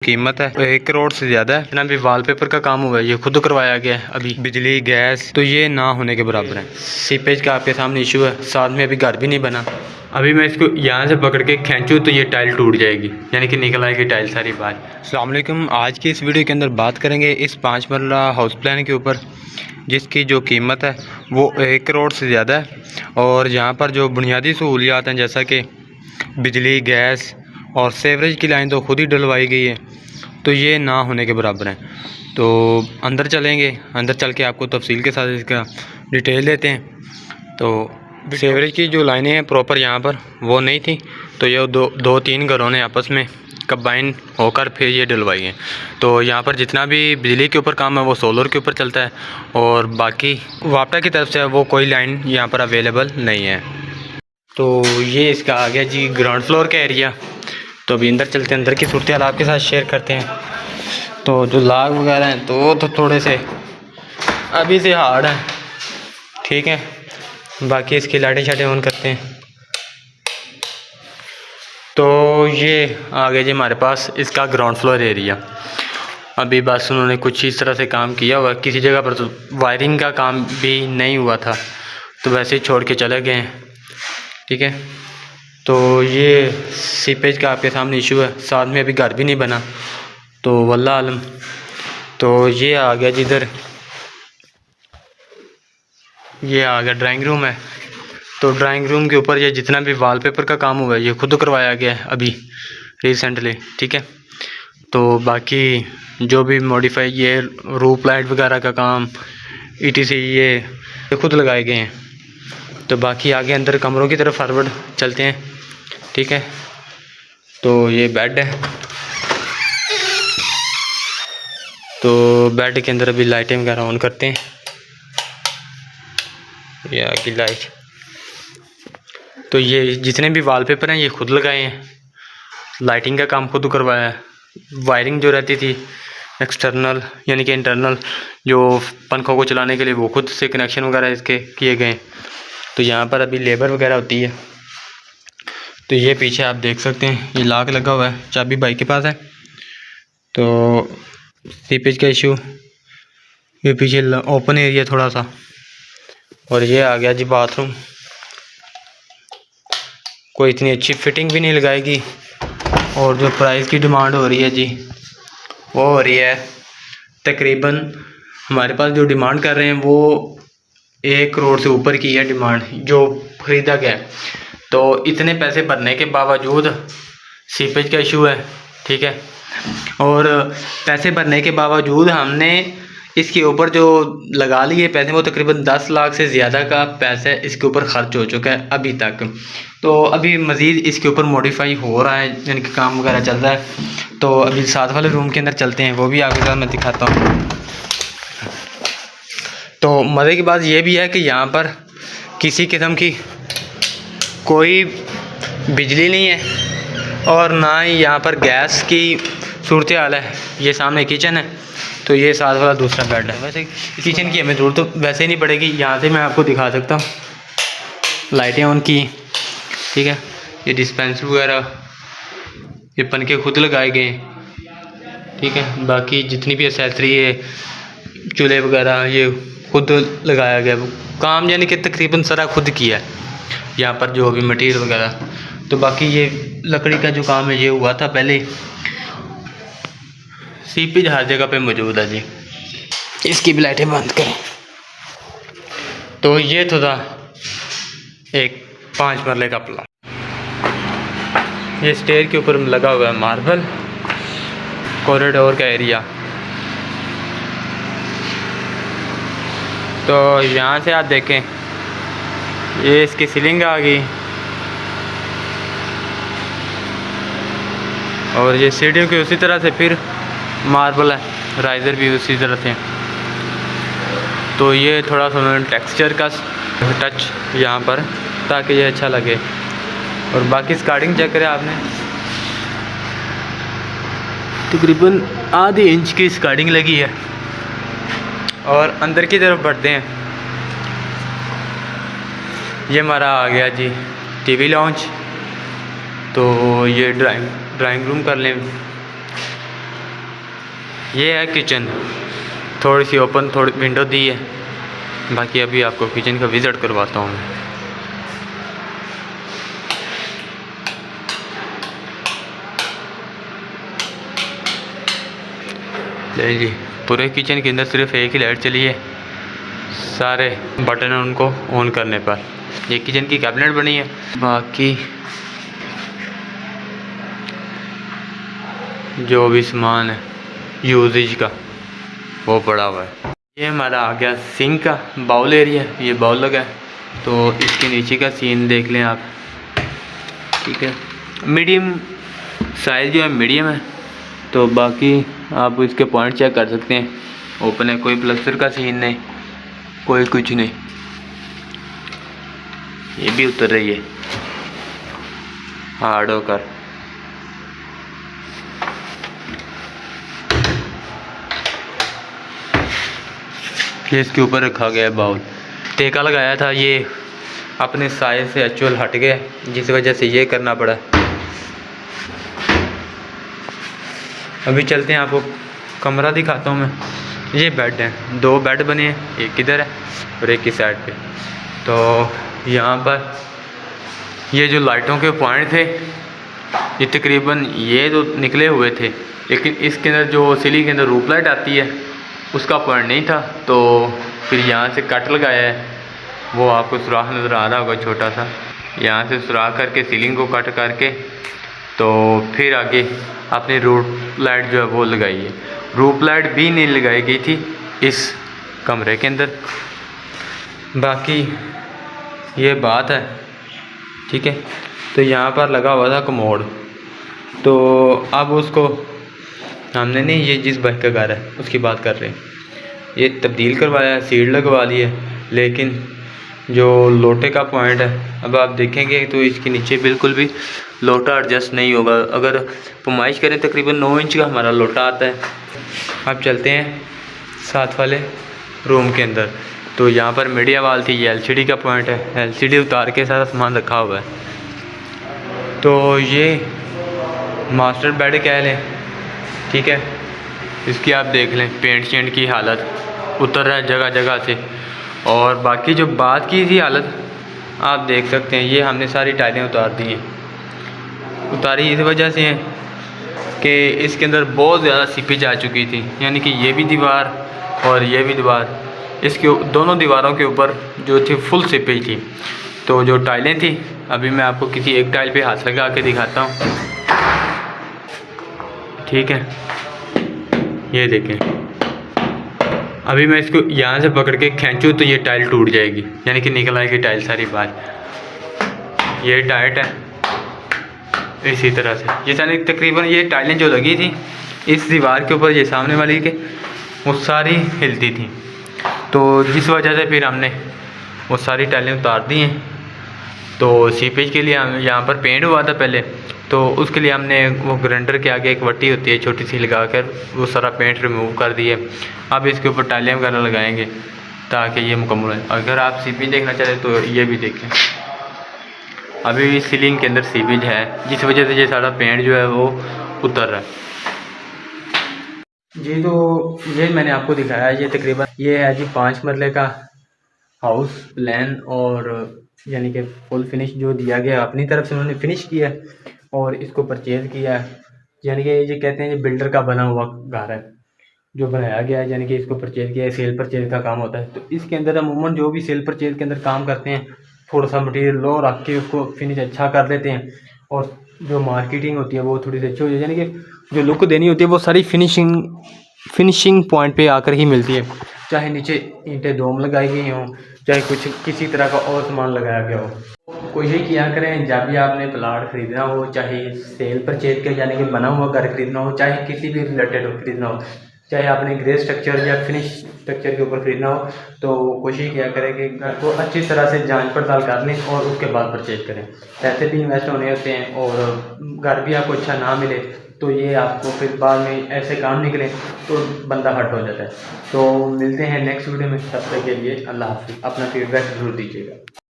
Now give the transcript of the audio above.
कीमत है 1 करोड़ से ज़्यादा है। इतना भी वॉलपेपर का काम हुआ है, ये खुद करवाया गया है। अभी बिजली गैस तो ये ना होने के बराबर है। सीपेज का आपके सामने इशू है, साथ में अभी घर भी नहीं बना। अभी मैं इसको यहाँ से पकड़ के खींचूँ तो ये टाइल टूट जाएगी, यानी कि निकल आएगी टाइल सारी बाहर। अस्सलाम वालेकुम। आज की इस वीडियो के अंदर बात करेंगे इस 5 मरला हाउस प्लान के ऊपर, जिसकी जो कीमत है वो 1 करोड़ से ज़्यादा है। और यहाँ पर जो बुनियादी सहूलियात हैं, जैसा कि बिजली गैस और सीवरेज की लाइन तो खुद ही डलवाई गई है, तो ये ना होने के बराबर है। तो अंदर चलेंगे, अंदर चल के आपको तफसील के साथ इसका डिटेल देते हैं। तो सीवरेज की जो लाइनें हैं प्रॉपर यहाँ पर वो नहीं थी, तो ये दो तीन घरों ने आपस में कंबाइन होकर फिर ये डलवाई है। तो यहाँ पर जितना भी बिजली के ऊपर काम है वो सोलर के ऊपर चलता है, और बाकी वापटा की तरफ से वो कोई लाइन यहाँ पर अवेलेबल नहीं है। तो ये इसका आ गया जी ग्राउंड फ्लोर का एरिया। तो अभी अंदर चलते हैं, अंदर की सूरत हाल आपके साथ शेयर करते हैं। तो जो लाग वगैरह हैं तो थोड़े से अभी से हार्ड हैं, ठीक है। बाकी इसकी लाइटें शाइटें ऑन करते हैं। तो ये आ गया जी हमारे पास इसका ग्राउंड फ्लोर एरिया। अभी बस उन्होंने कुछ इस तरह से काम किया हुआ, किसी जगह पर तो वायरिंग का काम भी नहीं हुआ था, तो वैसे ही छोड़ के चले गए हैं, ठीक है। तो ये सीपेज का आपके सामने इशू है, साथ में अभी घर भी नहीं बना, तो वल्लाह आलम। तो ये आ गया जिधर, ये आ गया ड्राइंग रूम है। तो ड्राइंग रूम के ऊपर ये जितना भी वॉलपेपर का काम हुआ है ये खुद करवाया गया है अभी रिसेंटली, ठीक है। तो बाकी जो भी मॉडिफाई ये रूफ लाइट वगैरह का काम ETC ये खुद लगाए गए हैं। तो बाकी आगे अंदर कमरों की तरफ फॉरवर्ड चलते हैं, ठीक है। तो ये बेड है, तो बेड के अंदर अभी लाइटें वगैरह ऑन करते हैं। ये आगे लाइट, तो ये जितने भी वॉलपेपर हैं ये खुद लगाए हैं, लाइटिंग का काम खुद करवाया है। वायरिंग जो रहती थी एक्सटर्नल यानी कि इंटरनल जो पंखों को चलाने के लिए, वो खुद से कनेक्शन वगैरह इसके किए गए। तो यहाँ पर अभी लेबर वगैरह होती है। तो ये पीछे आप देख सकते हैं ये लॉक लगा हुआ है, चाबी बाइक के पास है। तो सीपेज का इशू, ये पीछे ओपन एरिया थोड़ा सा। और ये आ गया जी बाथरूम। कोई इतनी अच्छी फिटिंग भी नहीं लगाएगी, और जो प्राइस की डिमांड हो रही है जी वो हो रही है तकरीबन, हमारे पास जो डिमांड कर रहे हैं वो 1 करोड़ से ऊपर की है डिमांड जो ख़रीदा गया है। तो इतने पैसे भरने के बावजूद सीपेज का इशू है, ठीक है। और पैसे भरने के बावजूद हमने इसके ऊपर जो लगा लिए पैसे वो तकरीबन 10 लाख से ज़्यादा का पैसा इसके ऊपर ख़र्च हो चुका है अभी तक। तो अभी मज़ीद इसके ऊपर मॉडिफाई हो रहा है, यानी कि काम वगैरह चल रहा है। तो अभी साथ वाले रूम के अंदर चलते हैं, वो भी आपके साथ मैं दिखाता हूँ। तो मज़े की बात ये भी है कि यहाँ पर किसी किस्म की कोई बिजली नहीं है, और ना ही यहाँ पर गैस की सूरत हाल है। ये सामने किचन है, तो ये साथ वाला दूसरा बेड है। वैसे किचन की हमें ज़रूरत तो वैसे ही नहीं पड़ेगी, यहाँ से मैं आपको दिखा सकता हूँ। लाइटें ऑन की, ठीक है। ये डिस्पेंसर वगैरह ये पंखे खुद लगाए गए हैं, ठीक है। बाकी जितनी भी एक्सेसरी है चूल्हे वगैरह ये खुद लगाया गया काम, यानी कि तकरीबन सारा खुद किया है यहाँ पर जो भी मटीरियल वगैरह। तो बाकी ये लकड़ी का जो काम है ये हुआ था पहले। सीपेज हर जगह पे मौजूद है जी। इसकी भी लाइटें बंद करें। तो ये तो था एक 5 मरले का प्लान। ये स्टेयर के ऊपर लगा हुआ है मार्बल, कॉरिडोर का एरिया। तो यहाँ से आप देखें ये इसकी सीलिंग आ गई, और ये सीढ़ियों की उसी तरह से फिर मार्बल है, राइज़र भी उसी तरह से। तो ये थोड़ा सा उन्होंने टेक्सचर का टच यहाँ पर, ताकि ये अच्छा लगे। और बाकी स्कार्टिंग चेक करें आपने, तकरीबन आधे इंच की स्कार्टिंग लगी है। और अंदर की तरफ बढ़ते हैं। ये हमारा आ गया जी TV लाउंज। तो ये ड्राइंग रूम कर लें। ये है किचन, थोड़ी सी ओपन, थोड़ी विंडो दी है। बाकी अभी आपको किचन का विज़िट करवाता हूँ मैं। ले जी, पूरे किचन के अंदर सिर्फ एक ही लाइट चली है, सारे बटन हैं उनको ऑन करने पर। ये किचन की कैबिनेट बनी है। बाकी जो भी सामान है यूजेज का वो पड़ा हुआ है। ये हमारा आ गया सिंक का बाउल एरिया, ये बाउल लगा है। तो इसके नीचे का सीन देख लें आप, ठीक है। मीडियम साइज़ जो है मीडियम है। तो बाकी आप इसके पॉइंट चेक कर सकते हैं, ओपन है, कोई प्लस्तर का सीन नहीं, कोई कुछ नहीं। ये भी उतर रही है हार्ड होकर। ये इसके ऊपर रखा गया है बाउल। टेका लगाया था, ये अपने साइज से एक्चुअल हट गया, जिस वजह से ये करना पड़ा। अभी चलते हैं, आपको कमरा दिखाता हूँ मैं। ये बेड हैं, 2 बेड बने हैं, एक इधर है और एक इस साइड पे। तो यहाँ पर ये जो लाइटों के पॉइंट थे, ये तकरीबन ये तो निकले हुए थे, लेकिन इसके अंदर जो सीलिंग के अंदर रूप लाइट आती है उसका पॉइंट नहीं था। तो फिर यहाँ से कट लगाया है, वो आपको सुराख नज़र आ रहा होगा छोटा सा। यहाँ से सुराख करके सीलिंग को कट करके तो फिर आगे अपनी रूफ लाइट जो है वो लगाई है। रूफ लाइट भी नहीं लगाई गई थी इस कमरे के अंदर। बाकी ये बात है, ठीक है। तो यहाँ पर लगा हुआ था कमोड, तो अब उसको हमने नहीं, ये जिस भाई का घर है उसकी बात कर रहे हैं, ये तब्दील करवाया है, सीट लगवा ली है। लेकिन जो लोटे का पॉइंट है, अब आप देखेंगे तो इसके नीचे बिल्कुल भी लोटा एडजस्ट नहीं होगा। अगर पुमाइश करें तकरीबन 9 इंच का हमारा लोटा आता है। अब चलते हैं साथ वाले रूम के अंदर। तो यहाँ पर मीडिया वाल थी, ये LCD का पॉइंट है, LCD उतार के सारा सामान रखा हुआ है। तो ये मास्टर बेड कह लें, ठीक है। इसकी आप देख लें पेंट शेंट की हालत उतर रहा है जगह जगह से। और बाकी जो बात की थी हालत आप देख सकते हैं, ये हमने सारी टाइलें उतार दी हैं। उतारी इस वजह से है कि इसके अंदर बहुत ज़्यादा सीपेज आ चुकी थी, यानी कि ये भी दीवार और ये भी दीवार, इसके दोनों दीवारों के ऊपर जो थी फुल सीपेज थी। तो जो टाइलें थी, अभी मैं आपको किसी एक टाइल पे हाथ लगा के दिखाता हूँ, ठीक है। ये देखें, अभी मैं इसको यहाँ से पकड़ के खींचूँ तो ये टाइल टूट जाएगी, यानी कि निकल आएगी टाइल सारी बाहर। ये टाइट है इसी तरह से, जैसे तकरीबन ये टाइलें जो लगी थी इस दीवार के ऊपर, ये सामने वाली के, वो सारी हिलती थी। तो जिस वजह से फिर हमने वो सारी टाइलें उतार दी हैं। तो सीपेज के लिए हम यहाँ पर पेंट हुआ था पहले, तो उसके लिए हमने वो ग्राइंडर के आगे एक वट्टी होती है छोटी सी लगा कर वो सारा पेंट रिमूव कर दिए। अब इसके ऊपर टाइलें वगैरह लगाएंगे ताकि ये मुकम्मल है। अगर आप सीपेज देखना चाहते तो ये भी देखें, अभी सीलिंग के अंदर सीपेज है, जिस वजह से ये सारा पेंट जो है वो उतर रहा है जी। तो ये मैंने आपको दिखाया, ये तकरीबन ये है जी 5 मरले का हाउस प्लान, और यानी कि फुल फिनिश जो दिया गया अपनी तरफ से उन्होंने फिनिश किया और इसको परचेज़ किया है। यानी कि ये कहते हैं ये बिल्डर का बना हुआ घर है जो बनाया गया है, यानी कि इसको परचेज़ किया है। सेल परचेज़ का काम होता है। तो इसके अंदर अमूमन जो भी सेल परचेज़ के अंदर काम करते हैं, थोड़ा सा मटेरियल लो रख के उसको फिनिश अच्छा कर देते हैं, और जो मार्केटिंग होती है वो थोड़ी सी अच्छी हो जाए, यानी कि जो लुक देनी होती है वो सारी फिनिशिंग पॉइंट पे आकर ही मिलती है। चाहे नीचे ईंटें दोम लगाई गई हों, चाहे कुछ किसी तरह का और सामान लगाया गया हो। कोशिश किया करें जब भी आपने प्लाट ख़रीदना हो, चाहे सेल परचेज के यानी कि बना हुआ घर खरीदना हो, चाहे किसी भी रिलेटेड हो खरीदना हो, चाहे आपने ग्रे स्ट्रक्चर या फिनिश स्ट्रक्चर के ऊपर खरीदना हो, तो कोशिश किया करें कि घर को अच्छी तरह से जांच पड़ताल कर लें और उसके बाद परचेज करें। पैसे भी इन्वेस्ट होने होते हैं और घर भी आपको अच्छा ना मिले तो ये आपको फिर बाद में ऐसे काम निकले तो बंदा हट हो जाता है। तो मिलते हैं नेक्स्ट वीडियो में, तब तक के लिए अल्लाह हाफ़िज़। अपना फीडबैक ज़रूर दीजिएगा।